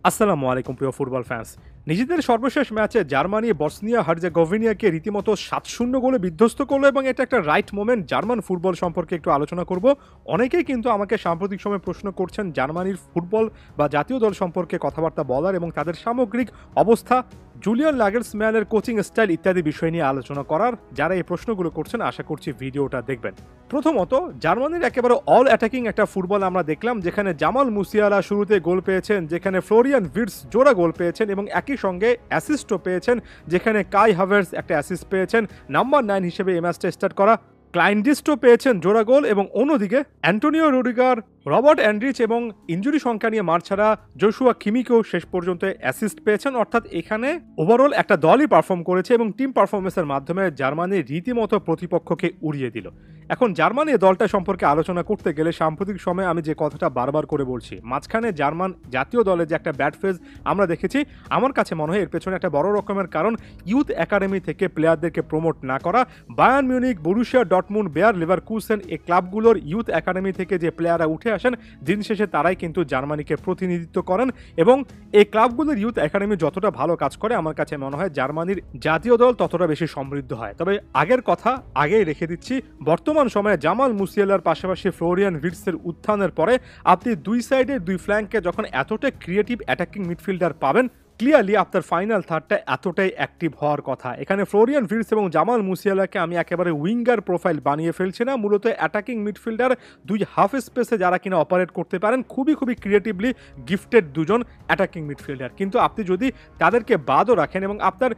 আসসালামু আলাইকুম প্রিয় ফুটবল ফ্যান্স। নিজেদের সর্বশেষ ম্যাচে জার্মানি বসনিয়া হার্জেগোভিনিয়াকে রীতিমতো ৭-০ গোলে বিধ্বস্ত করলো এবং এটা একটা রাইট মোমেন্ট। জার্মান ফুটবল সম্পর্কে একটু আলোচনা করব। অনেকেই কিন্তু আমাকে সাম্প্রতিক সময়ে প্রশ্ন করছেন জার্মানির ফুটবল বা জাতীয় দল সম্পর্কে কথাবার্তা বলার এবং তাদের সামগ্রিক অবস্থা, জুলিয়ান নাগেলসম্যানের কোচিং স্টাইল ইত্যাদি বিষয় নিয়ে আলোচনা করার। যারা এই প্রশ্নগুলো করছেন আশা করছি ভিডিওটা দেখবেন। প্রথমত, জার্মানির একেবারে অল অ্যাটাকিং একটা ফুটবল আমরা দেখলাম, যেখানে জামাল মুসিয়ালা শুরুতে গোল পেয়েছেন, যেখানে ফ্লোরিয়ান ভির্টস জোড়া গোল পেয়েছেন এবং একই সঙ্গে অ্যাসিস্টও পেয়েছেন, যেখানে কাই হাভার্টজ একটা অ্যাসিস্ট পেয়েছেন নাম্বার 9 হিসেবে এই ম্যাচটা স্টার্ট করা। ক্লাইনডিস্টও পেয়েছেন জোড়া গোল এবং অন্যদিকে অ্যান্টোনিও রুডিগার, রবার্ট অ্যান্ড্রিচ এবং ইনজুরি সংখ্যা নিয়ে মাঠ ছাড়া জোশুয়া কিমিকেও শেষ পর্যন্ত অ্যাসিস্ট পেয়েছেন। অর্থাৎ এখানে ওভারঅল একটা দলই পারফর্ম করেছে এবং টিম পারফরমেন্সের মাধ্যমে জার্মানি রীতিমতো প্রতিপক্ষকে উড়িয়ে দিল। এখন জার্মানি দলটা সম্পর্কে আলোচনা করতে গেলে সাম্প্রতিক সময়ে আমি যে কথাটা বারবার করে বলছি, মাঝখানে জার্মান জাতীয় দলে যে একটা ব্যাড ফেজ আমরা দেখেছি, আমার কাছে মনে হয় এর পেছনে একটা বড় রকমের কারণ ইউথ একাডেমি থেকে প্লেয়ারদেরকে প্রমোট না করা। Bayern Munich, Borussia Dortmund, Bayer Leverkusen এই ক্লাবগুলোর ইউথ একাডেমি থেকে যে প্লেয়াররা উঠে আসেন, দিন শেষে তারাই কিন্তু জার্মানিকে প্রতিনিধিত্ব করেন এবং এই ক্লাবগুলোর ইউথ একাডেমি যতটা ভালো কাজ করে আমার কাছে মনে হয় জার্মানির জাতীয় দল ততটা বেশি সমৃদ্ধ হয়। তবে আগের কথা আগেই রেখে দিচ্ছি, বর্তমান সময়ে জামাল মুসিয়ালার পাশাপাশি ফ্লোরিয়ান ভির্টসের উত্থানের পরে আপনি দুই সাইডে দুই ফ্ল্যাঙ্কে যখন এতটা ক্রিয়েটিভ অ্যাটাকিং মিডফিল্ডার পাবেন, ক্লিয়ারলি আপনার ফাইনাল থার্ডটা এতটাই অ্যাক্টিভ হওয়ার কথা। এখানে ফ্লোরিয়ান ভির্টস এবং জামাল মুসিয়ালাকে আমি একেবারে উইঙ্গার প্রোফাইল বানিয়ে ফেলছি না, মূলত অ্যাটাকিং মিডফিল্ডার, দুই হাফ স্পেসে যারা কিনা অপারেট করতে পারেন, খুবই ক্রিয়েটিভলি গিফটেড দুজন অ্যাটাকিং মিডফিল্ডার। কিন্তু আপনি যদি তাদেরকে বাদও রাখেন এবং আপনার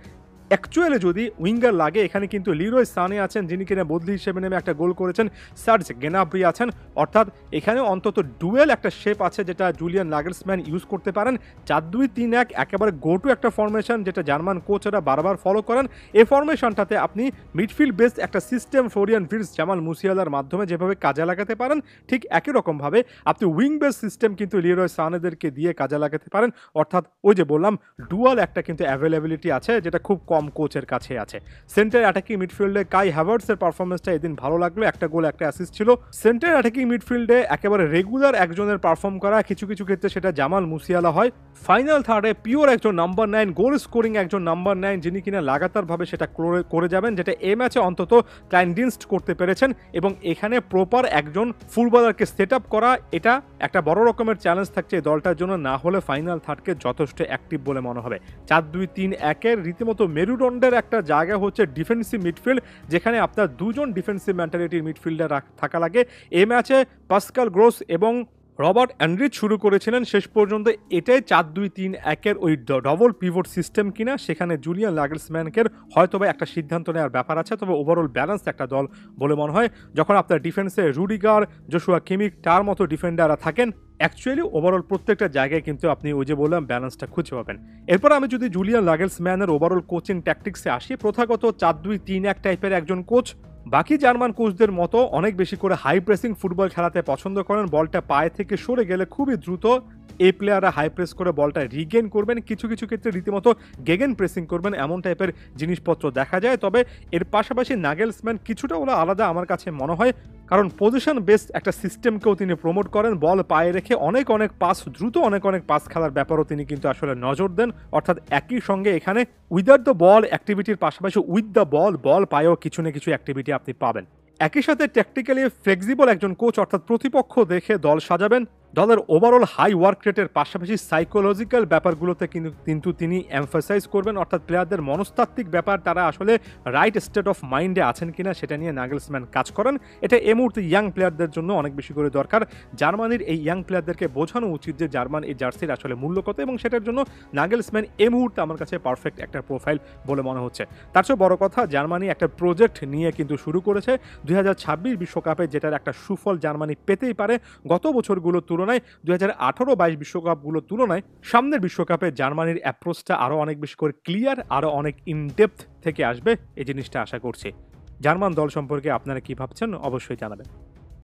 অ্যাকচুয়ালি যদি উইঙ্গার লাগে, এখানে কিন্তু লিরোয় সানে আছেন, যিনি কিনা বদলি হিসেবে নেমে একটা গোল করেছেন, সার্জ গেনাব্রি আছেন। অর্থাৎ এখানে অন্তত ডুয়েল একটা শেপ আছে যেটা জুলিয়ান নাগেলসম্যান ইউজ করতে পারেন। 4-2-3-1 একেবারে গো টু একটা ফরমেশন যেটা জার্মান কোচরা বারবার ফলো করেন। এই ফরমেশনটাতে আপনি মিডফিল্ড বেসড একটা সিস্টেম ফ্লোরিয়ান ভির্টস, জামাল মুসিয়ালার মাধ্যমে যেভাবে কাজে লাগাতে পারেন, ঠিক একই রকমভাবে আপনি উইং বেস সিস্টেম কিন্তু লিরোয় সানেদেরকে দিয়ে কাজে লাগাতে পারেন। অর্থাৎ ওই যে বললাম, ডুয়াল একটা কিন্তু অ্যাভেলেবিলিটি আছে যেটা খুব কম কোচের কাছে আছে। সেন্টার অ্যাটাকিং মিডফিল্ডে কাই হ্যাভার্টসের পারফরমেন্সটা এদিন ভালো লাগলো, একটা গোল একটা অ্যাসিস্ট ছিল। সেন্টার অ্যাটাকিং মিডফিল্ডে একেবারে রেগুলার একজনের পারফর্ম করা, কিছু কিছু ক্ষেত্রে সেটা জামাল মুসিয়ালা হয়। ফাইনাল থার্ডে পিওর একজন নাম্বার 9, গোল স্কোরিং একজন নাম্বার 9, যিনি কিনা লাগাতারভাবে সেটা করে যাবেন, যেটা এই ম্যাচে অন্তত ক্লাইনডিস্ট করতে পেরেছেন। এবং এখানে প্রপার একজন ফুটবলারকে সেট আপ করা, এটা একটা বড় রকমের চ্যালেঞ্জ থাকছে এই দলটার জন্য, না হলে ফাইনাল থার্ডকে যথেষ্ট অ্যাক্টিভ বলে মনে হবে। 4-2-3-1-এর রীতিমতো মেরুদণ্ডের একটা জায়গা হচ্ছে ডিফেন্সিভ মিডফিল্ড, যেখানে আপনার দুজন ডিফেন্সিভ মেন্টালিটির মিডফিল্ডার থাকা লাগে। এই ম্যাচে পাস্কাল গ্রোস এবং রবার্ট অ্যান্ড্রিচ শুরু করেছিলেন, শেষ পর্যন্ত এটাই 4-2-3-1-এর ওই ডবল পিভট সিস্টেম কিনা সেখানে জুলিয়ান নাগেলসম্যানকের হয়তোবা একটা সিদ্ধান্ত নেওয়ার ব্যাপার আছে। তবে ওভারঅল ব্যালেন্স একটা দল বলে মনে হয়, যখন আপনার ডিফেন্সে রুডিগার, জোশুয়া কিমিক, তার মতো ডিফেন্ডাররা থাকেন। অ্যাকচুয়ালি ওভারঅল প্রত্যেকটা জায়গায় কিন্তু আপনি ওই যে বললাম ব্যালেন্সটা খুঁজে পাবেন। এরপর আমি যদি জুলিয়ান নাগেলসম্যানের ওভারঅল কোচিং ট্যাকটিক্সে আসি, প্রথাগত 4-2-3-1 টাইপের একজন কোচ। বাকি জার্মান কোচদের মতো অনেক বেশি করে হাই প্রেসিং ফুটবল খেলাতে পছন্দ করেন। বলটা পায়ে থেকে সরে গেলে খুবই দ্রুত এই প্লেয়াররা হাই প্রেস করে বলটা রিগেন করবেন, কিছু কিছু ক্ষেত্রে রীতিমতো গেগেন প্রেসিং করবেন, এমন টাইপের জিনিসপত্র দেখা যায়। তবে এর পাশাপাশি নাগেলসম্যান কিছুটা ওরা আলাদা আমার কাছে মনে হয়, কারণ পজিশন বেসড একটা সিস্টেমকেও তিনি প্রমোট করেন। বল পায়ে রেখে অনেক পাস, দ্রুত অনেক পাস খেলার ব্যাপারও তিনি কিন্তু আসলে নজর দেন। অর্থাৎ একই সঙ্গে এখানে উইদাউট দ্য বল অ্যাক্টিভিটির পাশাপাশি উইথ দ্য বল পায়েও কিছু না কিছু অ্যাক্টিভিটি আপনি পাবেন। একই সাথে ট্যাকটিক্যালি ফ্লেক্সিবল একজন কোচ, অর্থাৎ প্রতিপক্ষ দেখে দল সাজাবেন। দলের ওভারঅল হাই ওয়ার্ক রেটের পাশাপাশি সাইকোলজিক্যাল ব্যাপারগুলোতে কিন্তু তিনি এমফাসাইজ করবেন। অর্থাৎ প্লেয়ারদের মনস্তাত্ত্বিক ব্যাপার, তারা আসলে রাইট স্টেট অফ মাইন্ডে আছেন কিনা সেটা নিয়ে নাগেলসম্যান কাজ করেন। এটা এই মুহূর্তে ইয়াং প্লেয়ারদের জন্য অনেক বেশি করে দরকার। জার্মানির এই ইয়াং প্লেয়ারদেরকে বোঝানো উচিত যে জার্মান এই জার্সির আসলে মূল্য কত, এবং সেটার জন্য নাগেলসম্যান এই মুহূর্তে আমার কাছে পারফেক্ট একটা প্রোফাইল বলে মনে হচ্ছে। তার চেয়ে বড় কথা, জার্মানি একটা প্রজেক্ট নিয়ে কিন্তু শুরু করেছে 2026 বিশ্বকাপে, যেটার একটা সুফল জার্মানি পেতেই পারে। গত বছরগুলোর তুলনায় 2018-22 বিশ্বকাপগুলোর তুলনায় সামনের বিশ্বকাপে জার্মানির অ্যাপ্রোচটা আরও অনেক বেশি করে ক্লিয়ার, আরও অনেক ইনডেপথ থেকে আসবে, এই জিনিসটা আশা করছি। জার্মান দল সম্পর্কে আপনারা কি ভাবছেন অবশ্যই জানাবেন।